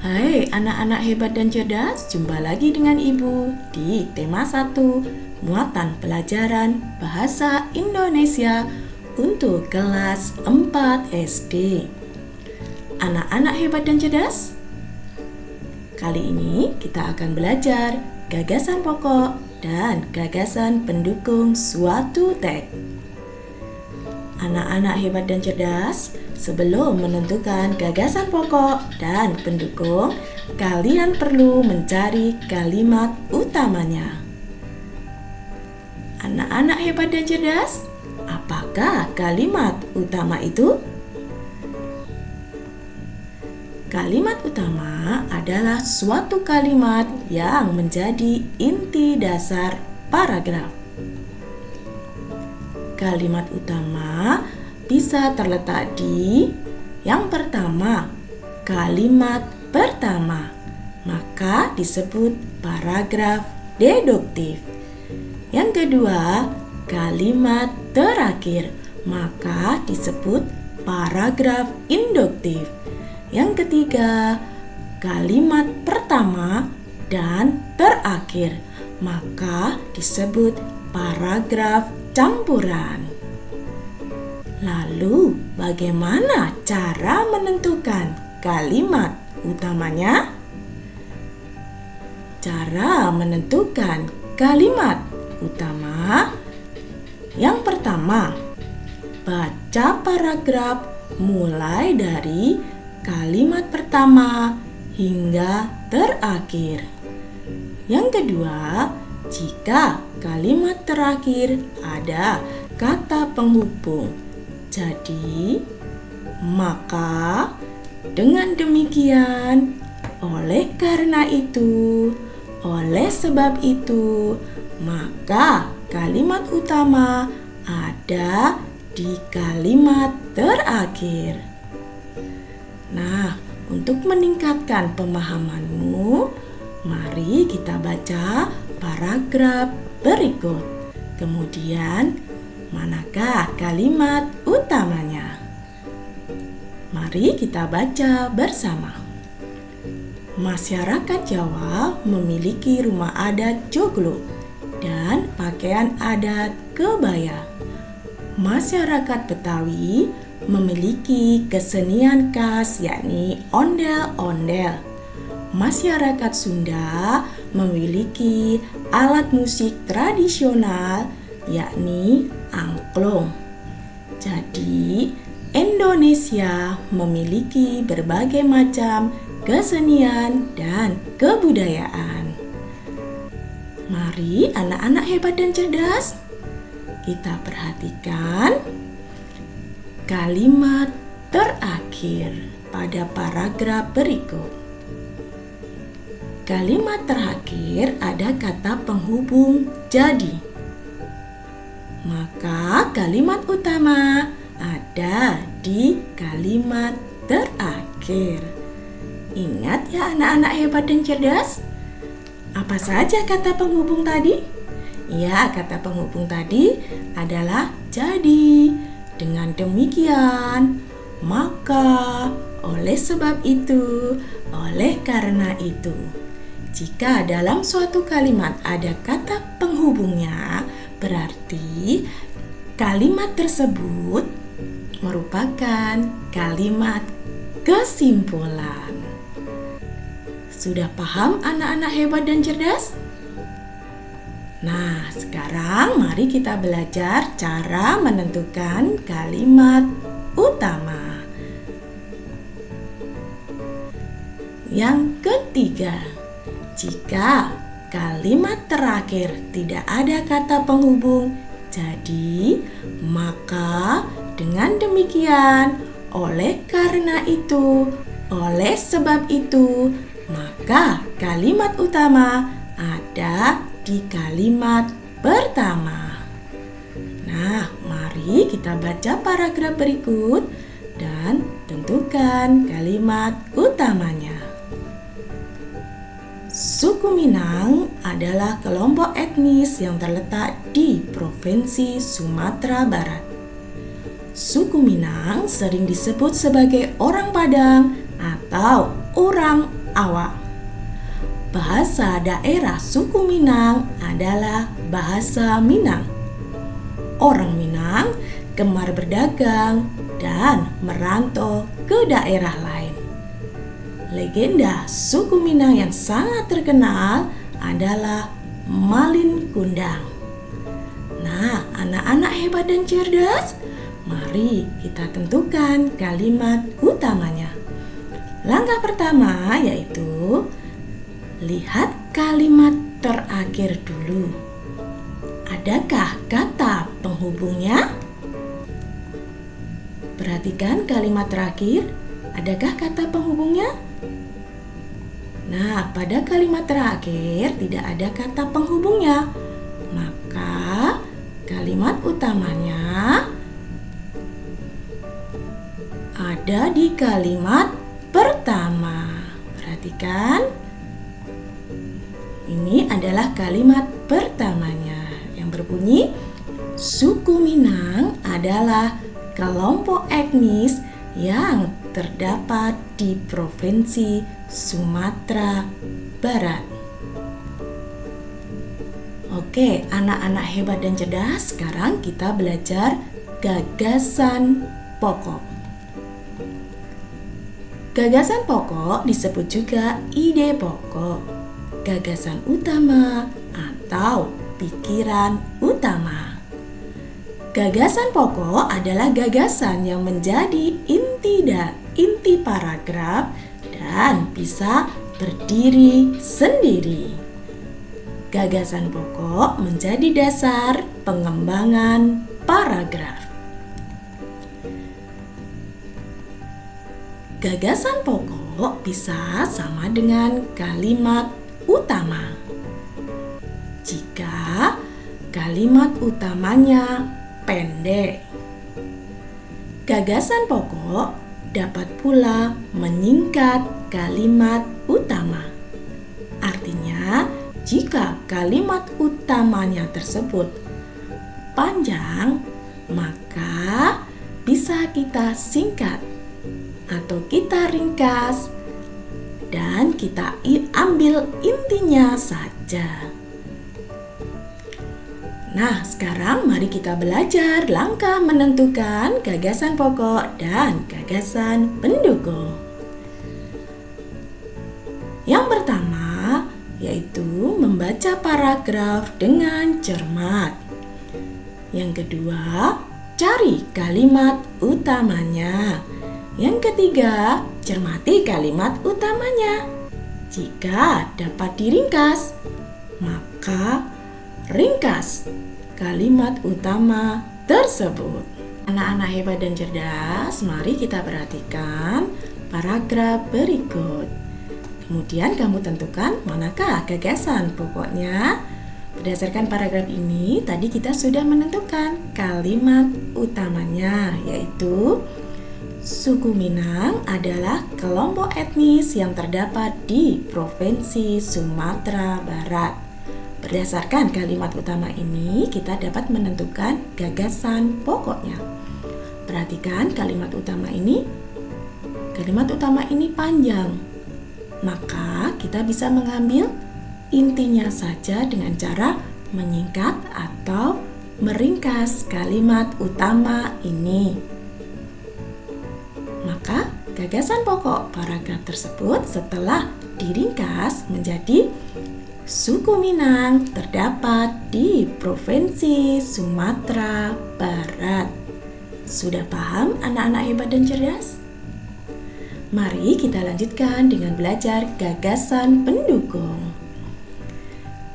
Hai anak-anak hebat dan cerdas, jumpa lagi dengan Ibu di tema 1, muatan pelajaran Bahasa Indonesia untuk kelas 4 SD. Anak-anak hebat dan cerdas, kali ini kita akan belajar gagasan pokok dan gagasan pendukung suatu teks. Anak-anak hebat dan cerdas, sebelum menentukan gagasan pokok dan pendukung, kalian perlu mencari kalimat utamanya. Anak-anak hebat dan cerdas, apakah kalimat utama itu? Kalimat utama adalah suatu kalimat yang menjadi inti dasar paragraf. Kalimat utama bisa terletak di yang pertama, kalimat pertama, maka disebut paragraf deduktif. Yang kedua, kalimat terakhir, maka disebut paragraf induktif. Yang ketiga, kalimat pertama dan terakhir, maka disebut paragraf campuran. Lalu, bagaimana cara menentukan kalimat utamanya? Cara menentukan kalimat utama yang pertama, baca paragraf mulai dari kalimat pertama hingga terakhir. Yang kedua, jika kalimat terakhir ada kata penghubung, jadi maka dengan demikian, oleh karena itu, oleh sebab itu, maka kalimat utama ada di kalimat terakhir. Nah, untuk meningkatkan pemahamanmu, mari kita baca paragraf berikut. Kemudian, manakah kalimat utamanya? Mari kita baca bersama. Masyarakat Jawa memiliki rumah adat joglo dan pakaian adat kebaya. Masyarakat Betawi memiliki kesenian khas yakni ondel-ondel. Masyarakat Sunda memiliki alat musik tradisional yakni angklung. Jadi, Indonesia memiliki berbagai macam kesenian dan kebudayaan. Mari anak-anak hebat dan cerdas, kita perhatikan kalimat terakhir pada paragraf berikut. Kalimat terakhir ada kata penghubung jadi. Maka kalimat utama ada di kalimat terakhir. Ingat ya anak-anak hebat dan cerdas? Apa saja kata penghubung tadi? Ya, kata penghubung tadi adalah jadi. Dengan demikian, maka, oleh sebab itu, oleh karena itu. Jika dalam suatu kalimat ada kata penghubungnya, berarti kalimat tersebut merupakan kalimat kesimpulan. Sudah paham anak-anak hebat dan cerdas? Nah, sekarang mari kita belajar cara menentukan kalimat utama. Yang ketiga, jika kalimat terakhir tidak ada kata penghubung, jadi maka dengan demikian, oleh karena itu, oleh sebab itu, maka kalimat utama ada di kalimat pertama. Nah, mari kita baca paragraf berikut dan tentukan kalimat utamanya. Suku Minang adalah kelompok etnis yang terletak di Provinsi Sumatera Barat. Suku Minang sering disebut sebagai orang Padang atau orang awak. Bahasa daerah suku Minang adalah bahasa Minang. Orang Minang gemar berdagang dan merantau ke daerah lain. Legenda suku Minang yang sangat terkenal adalah Malin Kundang. Nah, anak-anak hebat dan cerdas, mari kita tentukan kalimat utamanya. Langkah pertama yaitu lihat kalimat terakhir dulu. Adakah kata penghubungnya? Perhatikan kalimat terakhir, adakah kata penghubungnya? Nah, pada kalimat terakhir tidak ada kata penghubungnya. Maka kalimat utamanya ada di kalimat pertama. Perhatikan. Ini adalah kalimat pertamanya yang berbunyi, suku Minang adalah kelompok etnis yang terdapat di Provinsi Sumatera Barat. Oke, anak-anak hebat dan cerdas, sekarang kita belajar gagasan pokok. Gagasan pokok disebut juga ide pokok, gagasan utama atau pikiran utama. Gagasan pokok adalah gagasan yang menjadi inti paragraf dan bisa berdiri sendiri. Gagasan pokok menjadi dasar pengembangan paragraf. Gagasan pokok bisa sama dengan kalimat utama jika kalimat utamanya pendek. Gagasan pokok dapat pula menyingkat kalimat utama. Artinya, jika kalimat utamanya tersebut panjang, maka bisa kita singkat atau kita ringkas dan kita ambil intinya saja. Nah, sekarang mari kita belajar langkah menentukan gagasan pokok dan gagasan pendukung. Yang pertama yaitu membaca paragraf dengan cermat. Yang kedua, cari kalimat utamanya. Yang ketiga, cermati kalimat utamanya. Jika dapat diringkas, maka ringkas kalimat utama tersebut. Anak-anak hebat dan cerdas, mari kita perhatikan paragraf berikut. Kemudian kamu tentukan manakah gagasan pokoknya. Berdasarkan paragraf ini, tadi kita sudah menentukan kalimat utamanya, yaitu suku Minang adalah kelompok etnis yang terdapat di Provinsi Sumatera Barat. Berdasarkan kalimat utama ini, kita dapat menentukan gagasan pokoknya. Perhatikan kalimat utama ini. Kalimat utama ini panjang. Maka kita bisa mengambil intinya saja dengan cara menyingkat atau meringkas kalimat utama ini. Maka gagasan pokok paragraf tersebut setelah diringkas menjadi suku Minang terdapat di Provinsi Sumatera Barat. Sudah paham anak-anak hebat dan cerdas? Mari kita lanjutkan dengan belajar gagasan pendukung.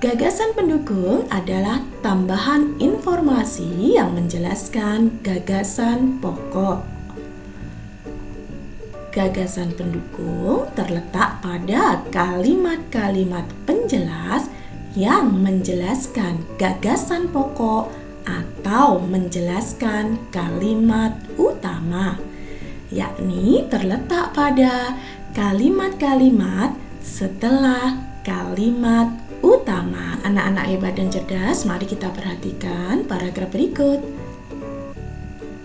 Gagasan pendukung adalah tambahan informasi yang menjelaskan gagasan pokok. Gagasan pendukung terletak pada kalimat-kalimat penjelas yang menjelaskan gagasan pokok atau menjelaskan kalimat utama, yakni terletak pada kalimat-kalimat setelah kalimat utama. Anak-anak hebat dan cerdas, mari kita perhatikan paragraf berikut.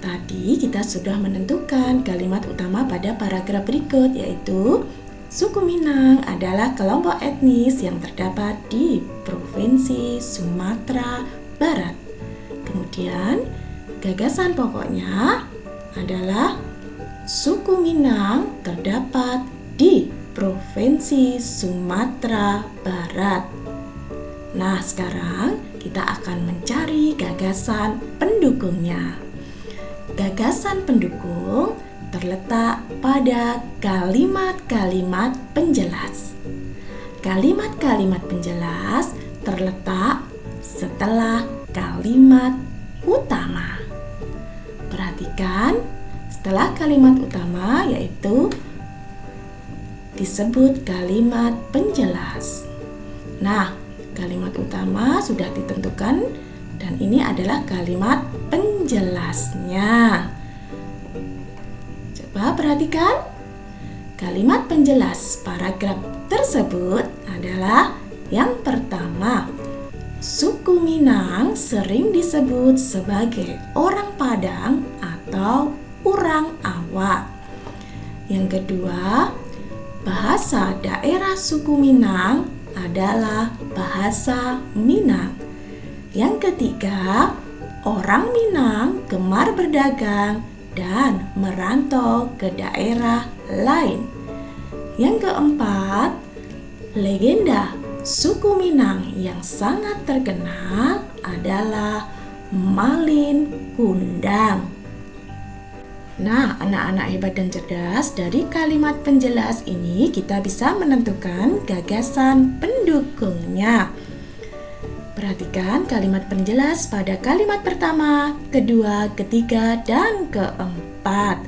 Tadi kita sudah menentukan kalimat utama pada paragraf berikut, yaitu Suku Minang adalah kelompok etnis yang terdapat di Provinsi Sumatera Barat. Kemudian, gagasan pokoknya adalah suku Minang terdapat di Provinsi Sumatera Barat. Nah, sekarang kita akan mencari gagasan pendukungnya. Gagasan pendukung terletak pada kalimat-kalimat penjelas. Kalimat-kalimat penjelas terletak setelah kalimat utama. Perhatikan, setelah kalimat utama yaitu disebut kalimat penjelas. Nah, kalimat utama sudah ditentukan dan ini adalah kalimat penjelasnya. Coba perhatikan, kalimat penjelas paragraf tersebut adalah yang pertama, suku Minang sering disebut sebagai orang Padang atau orang Awak. Yang kedua, bahasa daerah suku Minang adalah bahasa Minang. Yang ketiga, orang Minang gemar berdagang dan merantau ke daerah lain. Yang keempat, legenda suku Minang yang sangat terkenal adalah Malin Kundang. Nah, anak-anak hebat dan cerdas, dari kalimat penjelas ini kita bisa menentukan gagasan pendukungnya. Perhatikan kalimat penjelas pada kalimat pertama, kedua, ketiga, dan keempat.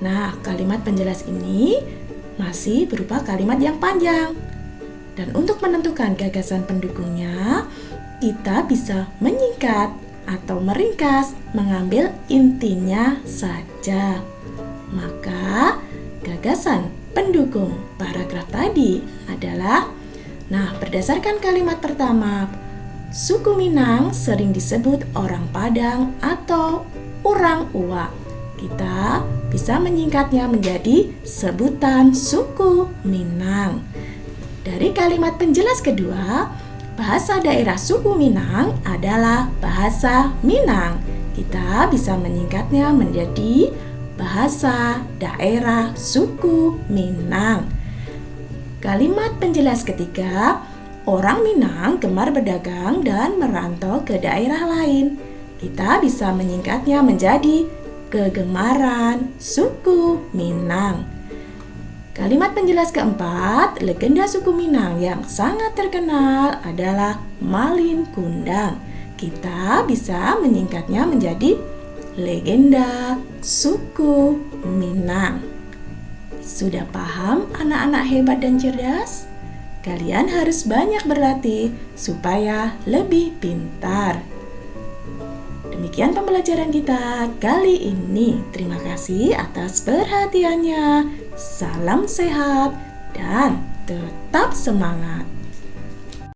Nah, kalimat penjelas ini masih berupa kalimat yang panjang. Dan untuk menentukan gagasan pendukungnya, kita bisa menyingkat atau meringkas, mengambil intinya saja. Maka, gagasan pendukung paragraf tadi adalah, berdasarkan kalimat pertama, suku Minang sering disebut orang Padang atau orang Uak. Kita bisa menyingkatnya menjadi sebutan suku Minang. Dari kalimat penjelas kedua, bahasa daerah suku Minang adalah bahasa Minang. Kita bisa menyingkatnya menjadi bahasa daerah suku Minang. Kalimat penjelas ketiga, orang Minang gemar berdagang dan merantau ke daerah lain. Kita bisa menyingkatnya menjadi kegemaran suku Minang. Kalimat penjelas keempat, legenda suku Minang yang sangat terkenal adalah Malin Kundang. Kita bisa menyingkatnya menjadi legenda suku Minang. Sudah paham anak-anak hebat dan cerdas? Kalian harus banyak berlatih supaya lebih pintar. Demikian pembelajaran kita kali ini. Terima kasih atas perhatiannya. Salam sehat dan tetap semangat.